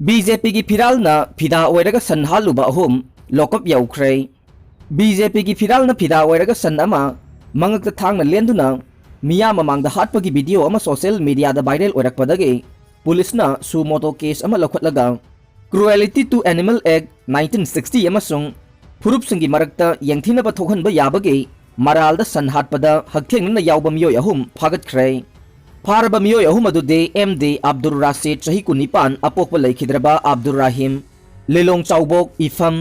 BJP की फिराल ना फिदा ओइरगा सन हालुबा अहुम लोकअप यौख्रे BJP की फिराल ना फिदा ओइरगा सन अमा मंगक थांगना लेंदुना मिया ममांग दा हाटपगी वीडियो अमा सोशल मीडिया दा वायरल ओइरकपदगे पुलिस ना सुमोटो केस अमा लखटलगा क्रुएलिटी टू एनिमल एक्ट 1960 अमसुंग फुरुप सिंगी मरकता यंगथिनबा थोखनबा याबगे मराल दा सन हाटपदा हकथेंगना यावबा मियोय अहुम फागतख्रे फारबा मियोय अहुम अदुदे MD अब्दुल राशिद चही कुनिपान अपोकबा लैखिद्रबा अब्दुल राहिम लिलोंग चाउबोक इफम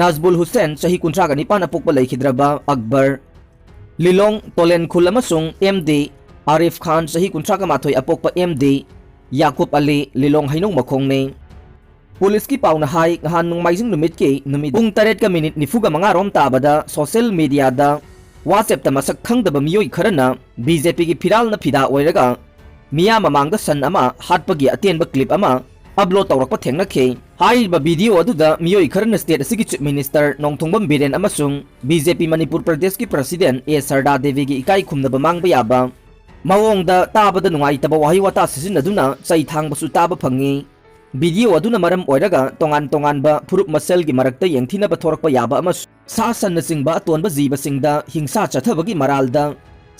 नाजबुल हुसैन चही कुंट्रागा निपान अपोकबा लैखिद्रबा अकबर लिलोंग तोलेन खुल अमसुंग MD आरिफ खान चही कुंट्रागा माथोय अपोकबा MD याकूब अली लिलोंग हैनोंग मखोंगने पुलिस की पाउना हाई गहान नोंमाइजिंग नुमित के नुमित पुंग 8:45 रोम ताबदा सोशल मीडिया दा WhatsApp ता मसक खंगदबा मियोय खरना BJP की फिराल न फिदा ओइरगा मिया ममांग दा सन अमा हाटपगी अतेनबा क्लिप अमा अपलोड तौरकपा थेंगनखे हाइबा वीडियो अदुदा मियोय खरना स्टेट असिगी चीफ मिनिस्टर नोंथोंबम बिरेन अमसुंग BJP मणिपुर प्रदेश की प्रेसिडेंट ए सरदा देवी की इकाई खुमनबा मांगबा याबा मवोंगदा ताबदा नुंगाइतबा वाहि वाता सिजिनदुना चै थांगबसु ताबा फंगी वीडियो अदुना मरम ओइरगा तोंगान तोंगानबा फुरुप मसल की मरकता यंगथिनबा थोरकपा याबा अमस सा सन सिंगबा अतोनबा जीबसिंगदा हिंसा चथबगी मरालदा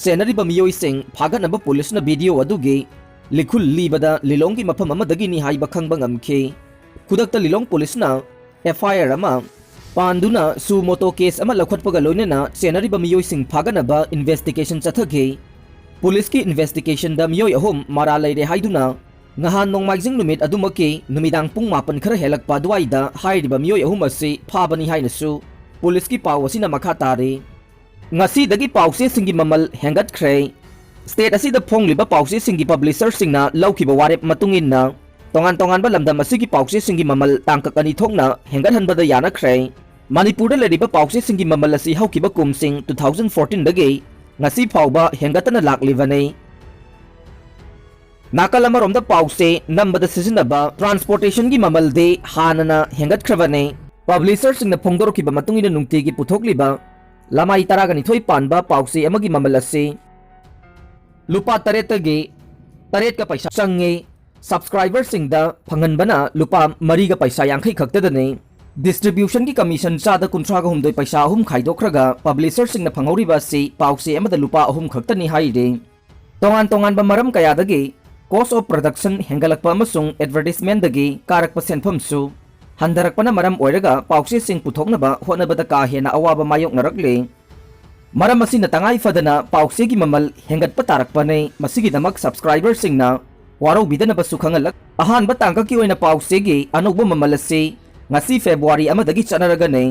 सेनरिबा मियोइसिंग फागनबा पुलिसना वीडियो अदुगे लिखुल लीबदा लिलोंग की मफम अमदगी नि हाइबा खंगबा ngamखे खुदक्ता लिलोंग पुलिसना FIR अमा पांदुना सुमोटो केस अमा लखटपगा लोइनेना सेनरिबा मियोइसिंग फागनबा इन्वेस्टिगेशन चथगे पुलिस की इन्वेस्टिगेशन दा मियोय अहुम मारा लैरे हाइदुना ngahan nongmaijing numit adumake numidang pung 9 khara helakpa duaida hairiba miyoy ahum asi phabani hainasu police ki paw asina makha tare ngasidagi pawse singi mamal hengatkhre state asida phongliba pawse singi publisher singna lawkiba warep matunginna tongan ba lamdam asigi pawse singi mamal tangkakani thokna hengathanbada yanakhre manipur da leriba pawse singi mamal asi haukiba kumsing 2014 dagi ngasi phawba hengatana laklibane नाकल अमरोमदा पाउसे नंबद सिजनबा transportation की ममल दे हानना हेंगतख्रबने publisher सिंगना फोंदोरखिबा मतुंगिना नुंगतेगी पुथोकलिबा लमाई तरागनि थोय Panba पाउसे अमगी ममल असे लुपा तरेतगे तरेत का पैसा चंगे सब्सक्राइबर सिंगदा फंगनबना लुपा मरी का पैसा यांखै खक्तदने डिस्ट्रीब्यूशन की कमीशन चादा कुंथ्रागा हुमदोय पैसा अहुम खाइदोख्रगा पब्लिशर सिंगना फंगौरिबा से पाउसे अमदा लुपा अहुम खक्तनि हाइरे तोंगान बा मरम कयादगे cost of production hengalakpa amasung advertisement dagi karakpa senphamsu handarakpana maram oiraga pawse sing puthoknaba honabada ka hena awaba mayok narakle maram asina tangai fadana pawse gi mamal hengatpa tarakpane masigi damak subscriber singna waro bidana basu khangalak ahan ba tangka ki oina pawse gi anugba mamal ase ngasi February amadagi chanaraga ne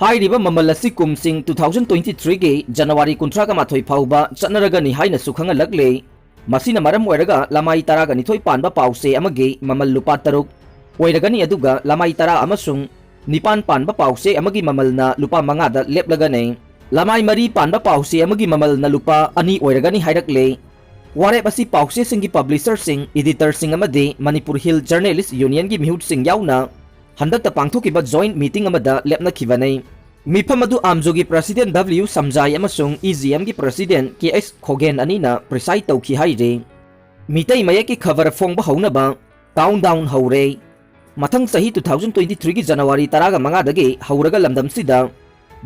hairiba mamal asi kumsing 2023 gi January 18 phauba chanaraga ni haina su khangalakle masina maram oiraga lamai taraga ni thoi panba pause amage mamal lupa taruk oiragani aduga lamai tara amasung nipan panba pause amagi mamal na lupa manga da leplaga ne lamai mari panba pause amagi mamal na lupa ani oiragani hairakle ware basi pause singi publisher sing editor sing amade Manipur Hill Journalist Union gi mihut sing yauna handakta pangthokiba joint meeting amada lepna khibane मिफमदु आमजोगी president W समजाय अमसुंग EGM की president KS Khogen अनीना preside तौखी हाइरे मितई मयक की खबर फोंबा हौनबा काउंटडाउन हौरे मथंग सही 2023 की जनवरी 15 दगे हौरगा लमदमसिदा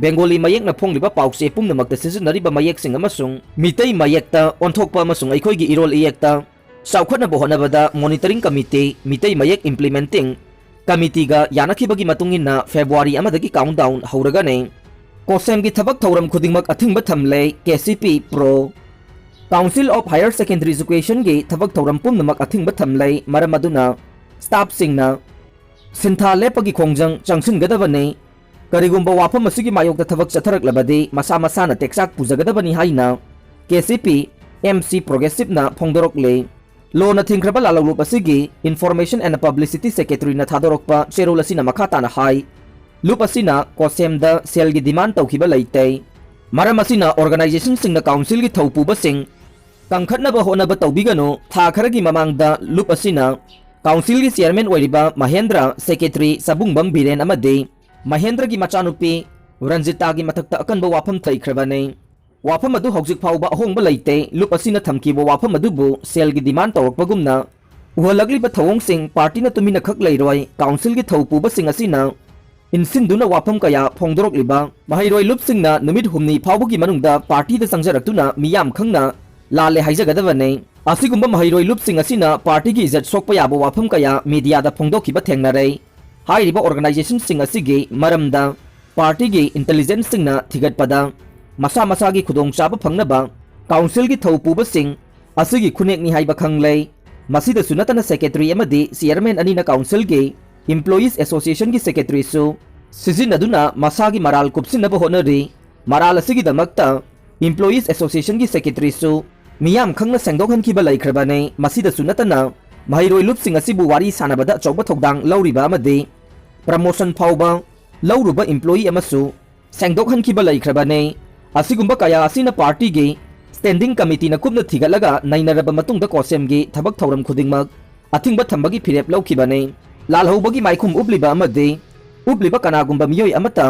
बेंगोली मयक न फोंगलिबा पाउसे पुंगनमक सिजनरिबा मयक सिंग अमसुंग मितई मयकता ओंथोकपा अमसुंग अखोइगी इरोल इयकता साउखना बोहनबदा मॉनिटरिंग कमिटी मितई मयक इंप्लीमेंटिंग कमिटीगा यानखिबगी मतुंगिना फेब्रुआरी अमदगी काउंटडाउन हौरगने कोसेम की थबक थौरम खुदिंगमक अथिंगबा थमले KCP प्रो council of higher secondary education की थबक थौरम पुमनमक अथिंगबा थमले मरमदुना स्टाफ सिंगना सिंथा लेपगी खोंजंग चंगसिनगदबने करिगुंबा वाफम असुगी मायोगदा थबक चथरकलबदे मसा मसाना टेक्साक पुजगदबनी हाइना KCP MC प्रोग्रेसिव ना फोंदोरकले लोन थिंख्रबा लालौलुप असिगी इन्फॉर्मेशन एंड पब्लिसिटी सेक्रेटरी ना थादोरकपा चेरोल असिना मखाताना हाई लुप असिना कोसेम द सेल की डिमांड तौखिबा लैते मरम असिना ऑर्गेनाइजेशन सिंगना काउंसिल की थौपुबा सिंग कंखटनबा होनबा तौबिगनो था खरगी ममांगदा लुप असिना काउंसिल की चेयरमैन ओइरिबा महेंद्र सेक्रेटरी सबुंगबम बिरेन अमदे महेंद्र की मचानुपी रंजिता की मथक्ता अकनबा वाफम थैख्रबने वाफम अदु हौजिक फाउबा अहोंबा लैते लुप असिना थमकीबा वाफम अदुबु सेल की डिमांड तौरकपगुमना उहलगलिबा थवोंगसिंग पार्टीना तुमिना खक लेरोय काउंसिल की थौ पुबसिंग असिना इनसिनदुना वाफम कया फोंगदोरकलिबा महिरोय लुपसिंगना नुमित हुमनी फावबगी मनुंगदा पार्टीदा संजरक्तुना मियाम खंगना लाले हाइजगदबने असिगुम्बा महिरोय लुपसिंग असिना पार्टी की इज्जत सोकपा याबो वाफम कया मीडियादा फोंगदोखिबा थेंगनरे हाइरिबा ऑर्गेनाइजेशन सिंग असिगी मरमदा पार्टी की इंटेलिजेंस सिंगना थिगतपदा मसा मसा की खुदोंगचाबा फंगनबा काउंसिल की थौ पुबसिंग असिगी खुनेकनी हाइबा खंगले मसीदसु नतना सेक्रेटरी अमदी चेयरमैन अनिना काउंसिल के एम्प्लॉयीज एसोसिएशन की सेक्रेटरी सु सिजिनदुना मसागी moral कुपसिनबा honorary moral असिगिदमक्ता employees association की सेक्रेटरी सु मियाम खंगना सेंगदोखनखिबा लैख्रबाने मसीदसु नतना महिरोय लुपसिंग असिबु वारी सानबदा अचौबा थौदांग लौरिबा अमदी प्रमोशन फाउबा लौरुबा एम्प्लॉयी अमसु सेंगदोखनखिबा लैख्रबाने असिगुम्बा कया असिना पार्टी की स्टैंडिंग कमिटी न कुबना थिगलगा नैनरबा मतुंगदा कोसेमगी थबक थौरम खुदिंगमक अथिंगबा थंबगी फिरेप लौखिबाने लालहौबगी माइखुम उब्लिबा अमदे उब्लिबा कनागुम्बा मियोय अमता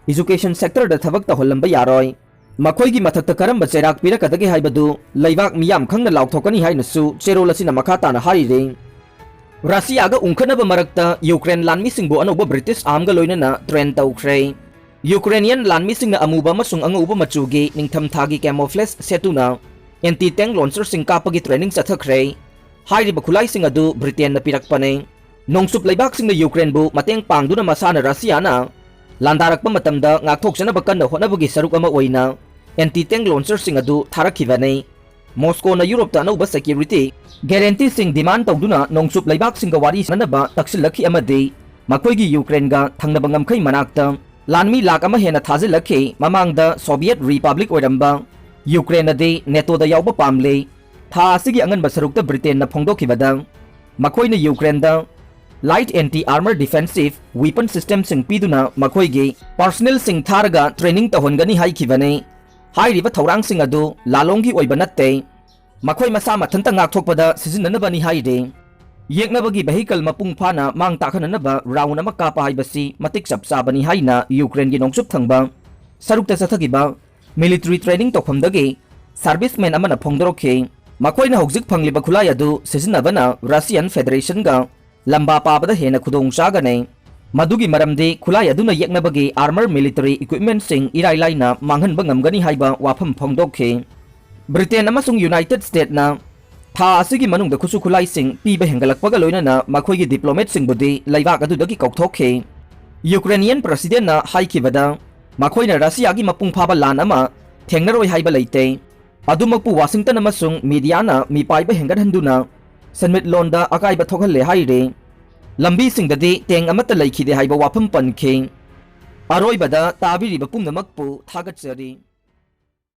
एजुकेशन सेक्टर दा थबक तहोलंबा यारोय मखोयगी मथक्ता करंबा चेराक पिरकदगे हाइबदु लैबाक मियाम खंगना लाउथोकनी हाइनसु चेरोल असिना मखाताना हारिरे रशियागा उंखनबा मरक्ता यूक्रेन लानमिसिंगबु अनौबा ब्रिटिश आर्मगा लोइनना ट्रेन तौख्रे यूक्रेनियन लानमिसिंगना अमुबा अमसुंग अंगौबा मचुगी निंगथमथागी कैमोफ्लेज सेतुना एंटी टैंक लॉन्चरसिंग कापगी ट्रेनिंग चथख्रे हाइरिबा खुलाइसिंग अदु ब्रिटेनना पिरकपने नोंसुप लैबाकसिंगना यूक्रेनबु मतेंग पांगदुना मसाना रशियाना लांदारकपा मतमदा ngakthoksana कन्न होनबगी सरुक अमा ओइना एंटी टैंक लॉन्चरसिंग अदु थारखिबने मॉस्कोना यूरोपता अनौबा सिक्योरिटी गारंटी सिंग डिमांड तौदुना नोंसुप लैबाकसिंग वारी सनबा तक्सिलखि अमदि मखोयगी यूक्रेनगा थंगनबा ngamkhai मनाक्ता लानमी लाख अमा हेना थाजिलखि ममांगदा सोवियत रिपब्लिक ओइरंबा यूक्रेनदि नेटोदा यावबा पामले था असिगी अंगनबा सरुकता ब्रिटेनना फोंदोखिबदा मखोयना यूक्रेनदा light anti armour defensive weapon system सिंग पीदुना मखोयगी पर्सनल सिंग थारगा ट्रेनिंग तहोनगनी हाइखिबने हाइरिबा थौरांग सिंग अदु लालोंगी ओइबा नत्ते मखोय मसा मथंता ngakthoकपदा सिजिननबनी हाइदे येकनबगी vehicle मपुंग फाना मांग ताखननबा राउंड अमा कापा हाइबसी मतिक चपचाबनी हाइना यूक्रेन की नोंसुप थंगबा सरुकता सथगिबा मिलिटरी ट्रेनिंग तोखमदगी सर्विसमैन अमना फोंदोरखे मखोयना हौजिक फंगलिबा खुलाय अदु सिजिनबना रशियन फेडरेशन गा लंबा पाबदा हेना खुदोंग चागने मदुगी मरमदे खुलाय अदुना येकनबगी आर्मर मिलिटरी इक्विपमेंट सिंग इराय लाइना मांगहनबा ngamgani हाइबा वाफम फोंदोखे ब्रिटेन अमसुंग यूनाइटेड स्टेट ना था असिगी मनुंग खुसु खुलाई सिंग पीबा हेंगलकपगा लोइनना मखोयगी डिप्लोमेट सिंगबुदी लैबाक अदुदगी कौथोखे यूक्रेनियन प्रेसिडेंट ना हाइखिबदा मखोयना रशियागी मपुंग फाबा लान अमा थेंगनरोय हाइबा लैते अदुमकपु वाशिंगटन अमसुंग मीडियाना मीपाइबा हेंगदहंदुना सनमिट लोंदा अकाइबा थोखले हाइरे लंबी सिंगददी तेंग अमत लैखिदे हाइबा वाफम पनखे अरोइबदा ताबिरिबा पुंगनमकपु थागतचरी।